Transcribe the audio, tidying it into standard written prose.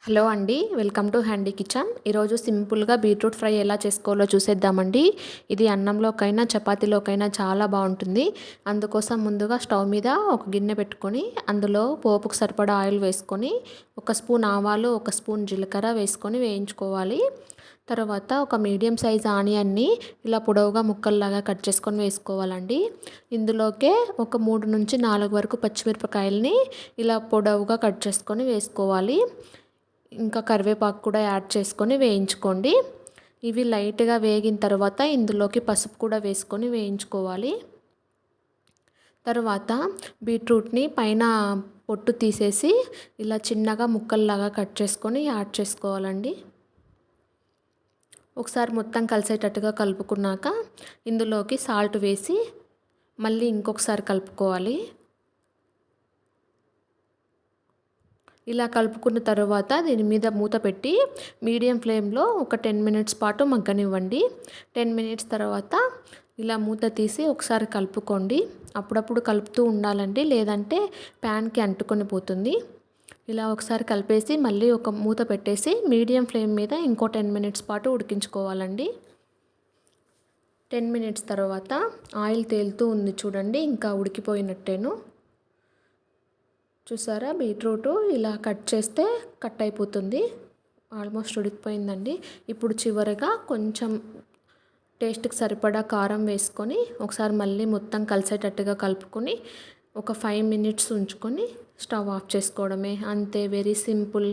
Hello అండి, welcome to handy kitchen. ఈరోజు సింపుల్గా బీట్రూట్ ఫ్రై ఎలా చేసుకోవాలో చూసేద్దామండి. ఇది అన్నంలోకైనా చపాతీలోకైనా చాలా బాగుంటుంది. అందుకోసం ముందుగా స్టవ్ మీద ఒక గిన్నె పెట్టుకొని అందులో పోపుకు సరిపడా ఆయిల్ వేసుకొని 1 స్పూన్ ఆవాలు 1 స్పూన్ జీలకర్ర వేసుకొని వేయించుకోవాలి. తర్వాత ఒక మీడియం సైజ్ ఆనియన్ని ఇలా పొడవుగా ముక్కల్లాగా కట్ చేసుకొని వేసుకోవాలండి. ఇందులోకే ఒక 3 నుంచి 4 వరకు పచ్చిమిరపకాయలని ఇలా పొడవుగా కట్ చేసుకొని వేసుకోవాలి. ఇంకా కరివేపాకు కూడా యాడ్ చేసుకొని వేయించుకోండి. ఇవి లైట్గా వేగిన తర్వాత ఇందులోకి పసుపు కూడా వేసుకొని వేయించుకోవాలి. తర్వాత బీట్రూట్ని పైన పొట్టు తీసేసి ఇలా చిన్నగా ముక్కల్లాగా కట్ చేసుకొని యాడ్ చేసుకోవాలండి. ఒకసారి మొత్తం కలిసేటట్టుగా కలుపుకున్నాక ఇందులోకి సాల్ట్ వేసి మళ్ళీ ఇంకొకసారి కలుపుకోవాలి. ఇలా కలుపుకున్న తర్వాత దీని మీద మూత పెట్టి మీడియం ఫ్లేమ్లో ఒక 10 మినిట్స్ పాటు మగ్గనివ్వండి. 10 మినిట్స్ తర్వాత ఇలా మూత తీసి ఒకసారి కలుపుకోండి. అప్పుడప్పుడు కలుపుతూ ఉండాలండి, లేదంటే ప్యాన్కి అంటుకొని పోతుంది. ఇలా ఒకసారి కలిపేసి మళ్ళీ ఒక మూత పెట్టేసి మీడియం ఫ్లేమ్ మీద ఇంకో 10 మినిట్స్ పాటు ఉడికించుకోవాలండి. 10 మినిట్స్ తర్వాత ఆయిల్ తేలుతూ ఉంది చూడండి, ఇంకా ఉడికిపోయినట్టేను. చూసారా, బీట్రూట్ ఇలా కట్ చేస్తే కట్ అయిపోతుంది. ఆల్మోస్ట్ ఉడికిపోయిందండి. ఇప్పుడు చివరగా కొంచెం టేస్ట్కి సరిపడా కారం వేసుకొని ఒకసారి మళ్ళీ మొత్తం కలిసేటట్టుగా కలుపుకొని ఒక 5 మినిట్స్ ఉంచుకొని స్టవ్ ఆఫ్ చేసుకోవడమే. అంతే, వెరీ సింపుల్.